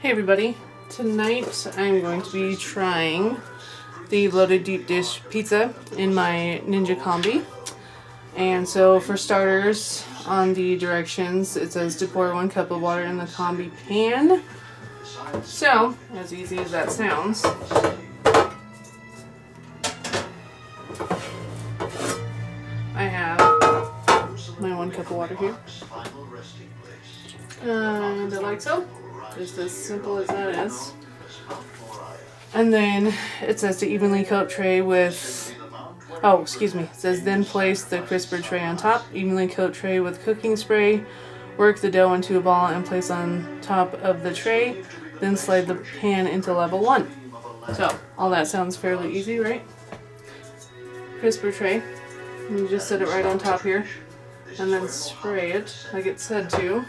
Hey everybody, tonight I'm going to be trying the loaded deep dish pizza in my Ninja Combi. And so for starters, on the directions it says to pour 1 cup of water in the Combi pan. So, as easy as that sounds, I have my 1 cup of water here. And like so. Just as simple as that is. And then it says to evenly coat tray with, it says then place the crisper tray on top, evenly coat tray with cooking spray, work the dough into a ball and place on top of the tray, then slide the pan into level 1. So, all that sounds fairly easy, right? Crisper tray, and you just set it right on top here, and then spray it like it said to.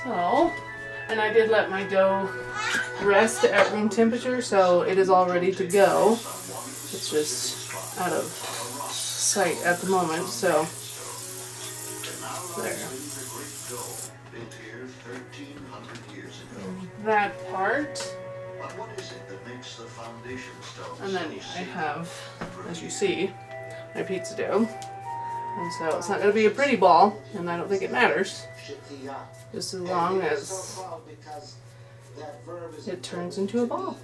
So, and I did let my dough rest at room temperature, so it is all ready to go. It's just out of sight at the moment, so there. That part. And then I have, as you see, my pizza dough. And so it's not going to be a pretty ball, and I don't think it matters. Just as long as it turns into a ball.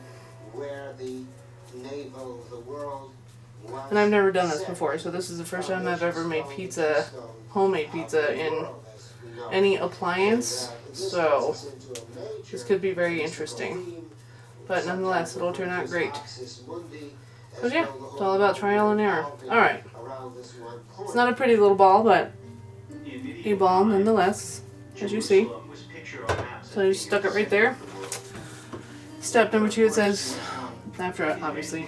And I've never done this before, so this is the first time I've ever made pizza, homemade pizza, in any appliance. So this could be very interesting. But nonetheless, it'll turn out great. So yeah, it's all about trial and error. Alright. It's not a pretty little ball, but a ball nonetheless, as you see. So I just stuck it right there. Step number 2, it says, after obviously,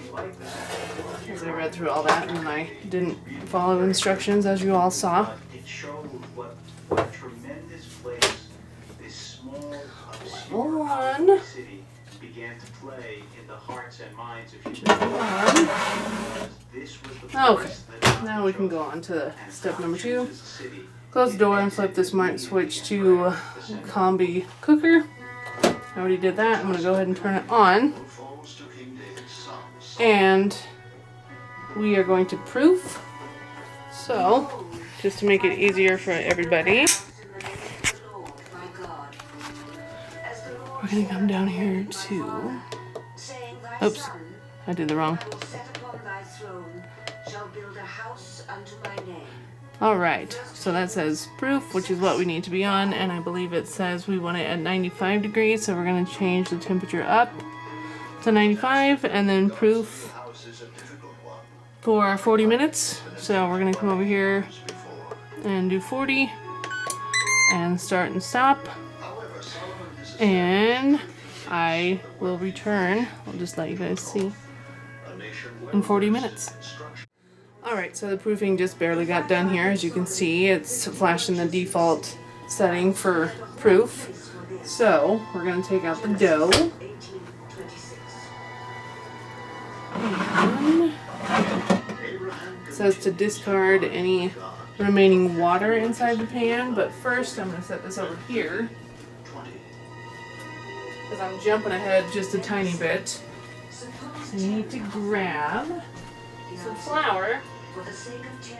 as I read through all that and I didn't follow instructions as you all saw. Level 1. Okay, now we can go on to step number 2. Close the door and flip the smart switch to Combi Cooker. I already did that. I'm going to go ahead and turn it on. And we are going to proof. So, just to make it easier for everybody, we're going to come down here to... Oops, I did the wrong. Alright, so that says proof, which is what we need to be on, and I believe it says we want it at 95 degrees, so we're going to change the temperature up to 95, and then proof for 40 minutes. So we're going to come over here and do 40, and start and stop, and I will return, I'll just let you guys see, in 40 minutes. Alright, so the proofing just barely got done here. As you can see, it's flashing the default setting for proof. So, we're going to take out the dough. And it says to discard any remaining water inside the pan, but first I'm going to set this over here, because I'm jumping ahead just a tiny bit. So you need to grab some flour. For the sake of 10,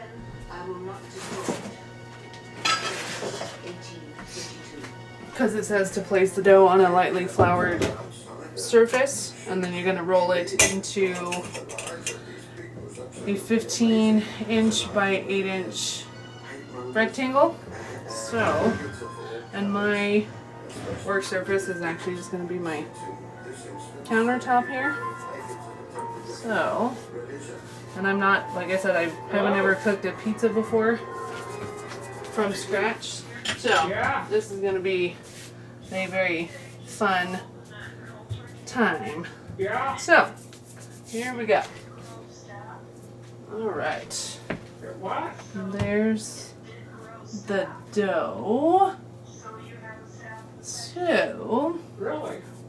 I will not destroy it. 1852. Because it says to place the dough on a lightly floured surface, and then you're going to roll it into a 15-inch by 8-inch rectangle. So, and my work surface is actually just going to be my countertop here. So, and I'm not, like I said, I haven't ever cooked a pizza before from scratch. So, this is going to be a very fun time. So, here we go. Alright. There's the dough. So,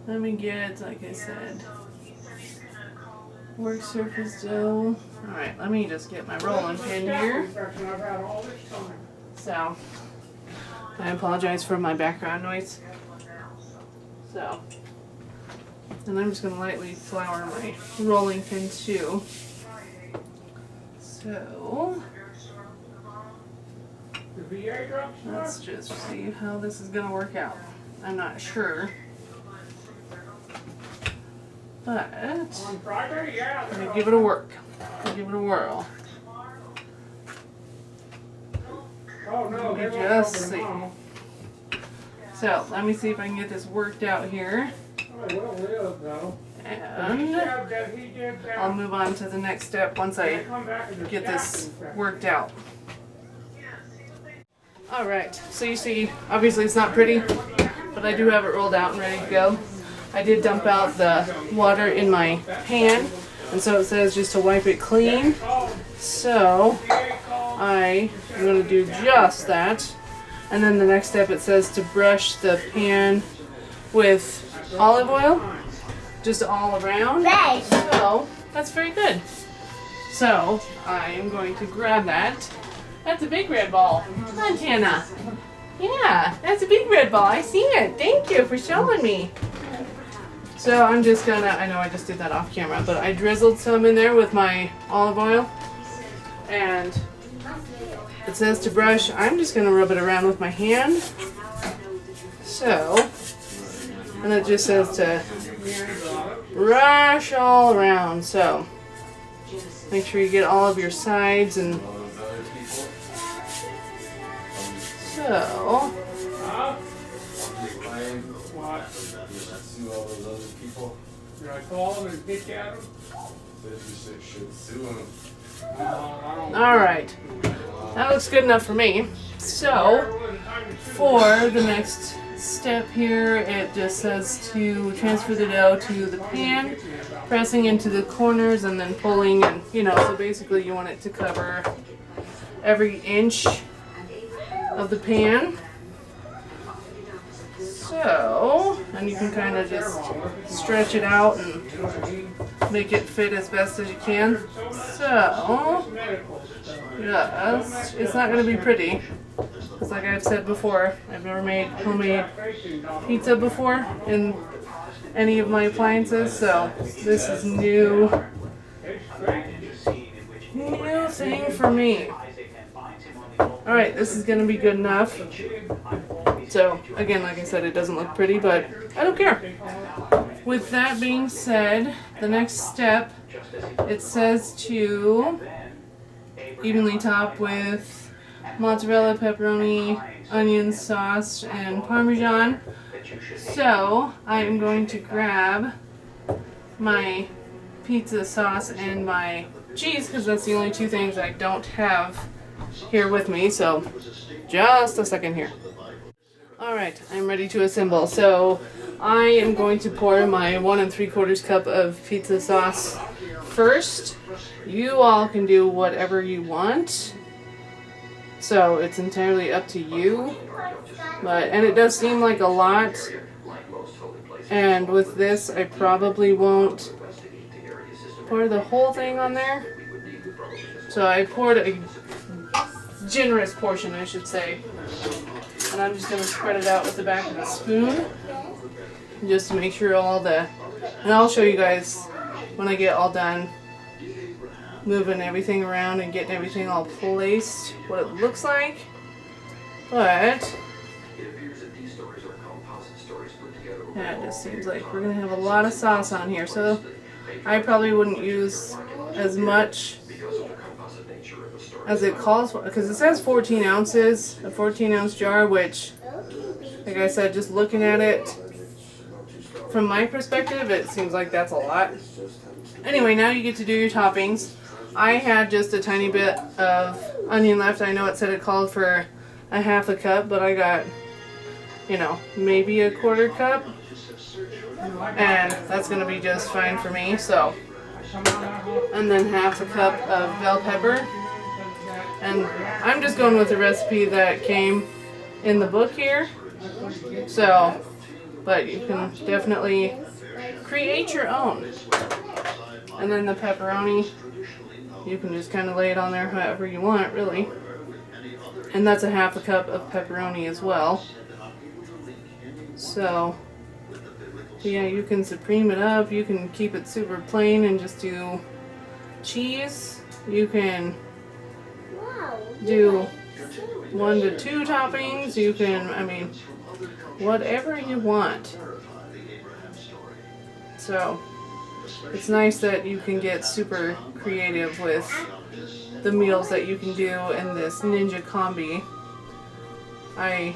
let me get, like I said, work surface dough. Alright, let me just get my rolling pin here. So, I apologize for my background noise. So So, and I'm just going to lightly flour my rolling pin too. So, let's just see how this is going to work out. I'm not sure, but I'm going to give it a work. Give it a whirl. Let me just see. So, let me see if I can get this worked out here. And I'll move on to the next step once I get this worked out. Alright, so you see, obviously it's not pretty, but I do have it rolled out and ready to go. I did dump out the water in my pan, and so it says just to wipe it clean. So, I am going to do just that. And then the next step, it says to brush the pan with olive oil, just all around. So, that's very good. So, I am going to grab that. That's a big red ball. Montana. Yeah, that's a big red ball. I see it. Thank you for showing me. So I'm just gonna, I know I just did that off camera, but I drizzled some in there with my olive oil. And it says to brush. I'm just gonna rub it around with my hand. So, and it just says to brush all around. So, make sure you get all of your sides and so. Should I call them and pitch at them? Alright. That looks good enough for me. So, for the next step here, it just says to transfer the dough to the pan, pressing into the corners and then pulling, and so basically you want it to cover every inch of the pan. So, and you can kind of just stretch it out and make it fit as best as you can. So, yes, it's not going to be pretty. Because like I've said before, I've never made homemade pizza before in any of my appliances, so this is new thing for me. Alright, this is going to be good enough. So, again, like I said, it doesn't look pretty, but I don't care. With that being said, the next step, it says to evenly top with mozzarella, pepperoni, onion sauce, and Parmesan. So, I am going to grab my pizza sauce and my cheese, because that's the only two things I don't have here with me. So, just a second here. Alright, I'm ready to assemble. So, I am going to pour my 1 3/4 cup of pizza sauce first. You all can do whatever you want. So, it's entirely up to you. And it does seem like a lot. And with this, I probably won't pour the whole thing on there. So, I poured a generous portion, I should say. And I'm just going to spread it out with the back of the spoon, just to make sure and I'll show you guys when I get all done moving everything around and getting everything all placed, what it looks like. But, yeah, it just seems like we're going to have a lot of sauce on here, so I probably wouldn't use as much as it calls for, because it says 14 ounces, a 14-ounce jar, which, like I said, just looking at it from my perspective, it seems like that's a lot. Anyway, now you get to do your toppings. I had just a tiny bit of onion left. I know it said it called for a 1/2 cup, but I got, maybe a 1/4 cup, and that's going to be just fine for me. So, and then 1/2 cup of bell pepper. And I'm just going with the recipe that came in the book here. So, but you can definitely create your own. And then the pepperoni, you can just kind of lay it on there however you want, really. And that's a 1/2 cup of pepperoni as well. So, Yeah, you can supreme it up. You can keep it super plain and just do cheese. You can do 1 to 2 toppings. You can, I mean, whatever you want. So it's nice that you can get super creative with the meals that you can do in this Ninja Combi. I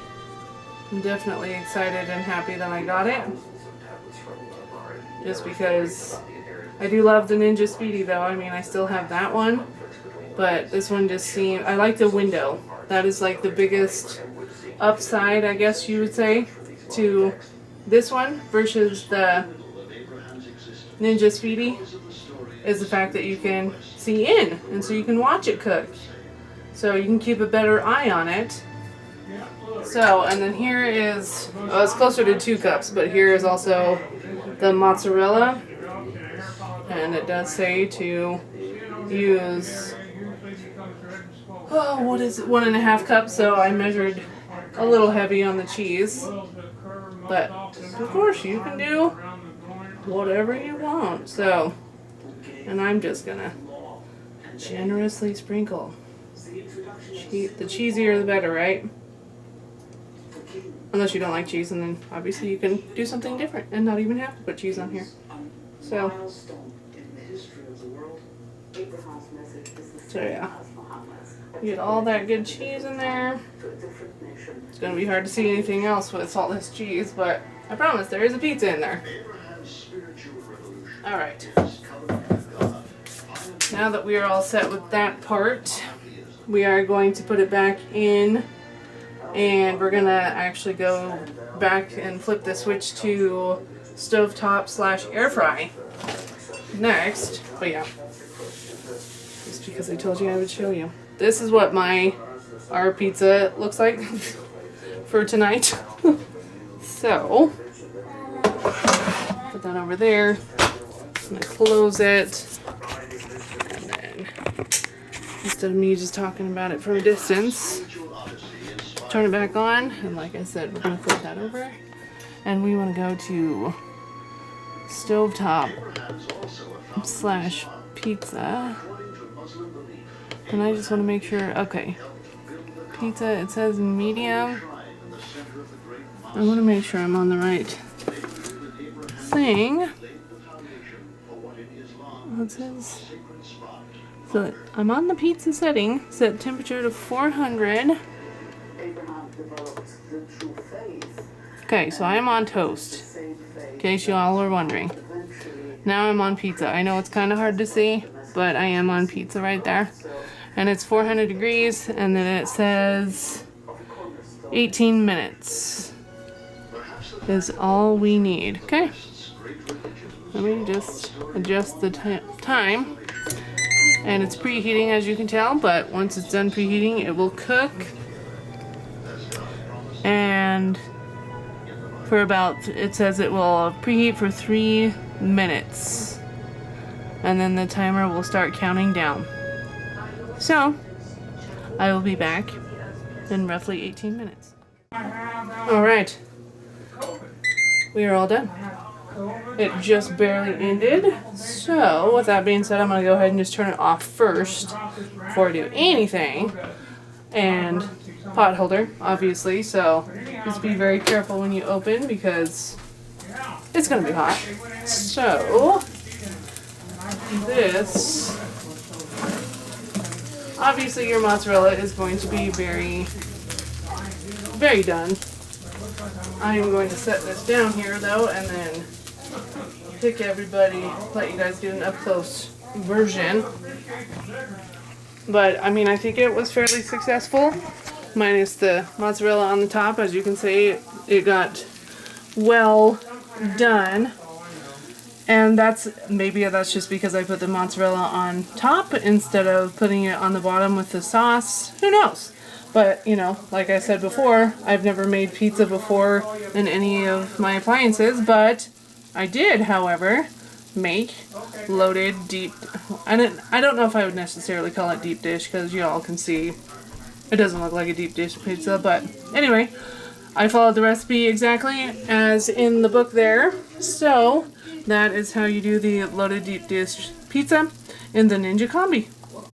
am definitely excited and happy that I got it. Just because I do love the Ninja Speedy though. I mean, I still have that one. But this one just seemed, I like the window. That is like the biggest upside, I guess you would say, to this one versus the Ninja Speedy, is the fact that you can see in, and so you can watch it cook. So you can keep a better eye on it. So, and then here is, oh, it's closer to 2 cups, but here is also the mozzarella. And it does say to use, oh, what is it, 1.5 cups, so I measured a little heavy on the cheese. But, of course, you can do whatever you want. So, and I'm just gonna generously sprinkle. The cheesier the better, right? Unless you don't like cheese, and then obviously you can do something different and not even have to put cheese on here. So yeah, you get all that good cheese in there. It's gonna be hard to see anything else with all this cheese, but I promise there is a pizza in there. Alright, now that we are all set with that part, we are going to put it back in, and we're gonna actually go back and flip the switch to stovetop / air fry next. But yeah, just because I told you I would show you. This is what our pizza looks like for tonight. So put that over there. I'm gonna close it, and then instead of me just talking about it from a distance, turn it back on, and like I said, we're gonna flip that over, and we want to go to stovetop / pizza. And I just want to make sure, okay, pizza, it says medium. I want to make sure I'm on the right thing. It says, so I'm on the pizza setting, set temperature to 400. Okay, so I am on toast, in case you all are wondering. Now I'm on pizza. I know it's kind of hard to see, but I am on pizza right there. And it's 400 degrees, and then it says 18 minutes is all we need. Okay, let me just adjust the time. And it's preheating, as you can tell, but once it's done preheating, it will cook. And for about, it says it will preheat for 3 minutes. And then the timer will start counting down. So, I will be back in roughly 18 minutes. Alright, we are all done. It just barely ended. So, with that being said, I'm going to go ahead and just turn it off first before I do anything. And pot holder, obviously, so just be very careful when you open because it's going to be hot. So, this, obviously your mozzarella is going to be very, very done. I am going to set this down here though, and then pick everybody, let you guys do an up close version. But I mean, I think it was fairly successful, minus the mozzarella on the top. As you can see, it got well done. And maybe that's just because I put the mozzarella on top instead of putting it on the bottom with the sauce. Who knows? But, you know, like I said before, I've never made pizza before in any of my appliances, but I did, however, make loaded deep, I don't know if I would necessarily call it deep dish because you all can see it doesn't look like a deep dish pizza, but anyway, I followed the recipe exactly as in the book there. So that is how you do the loaded deep dish pizza in the Ninja Combi.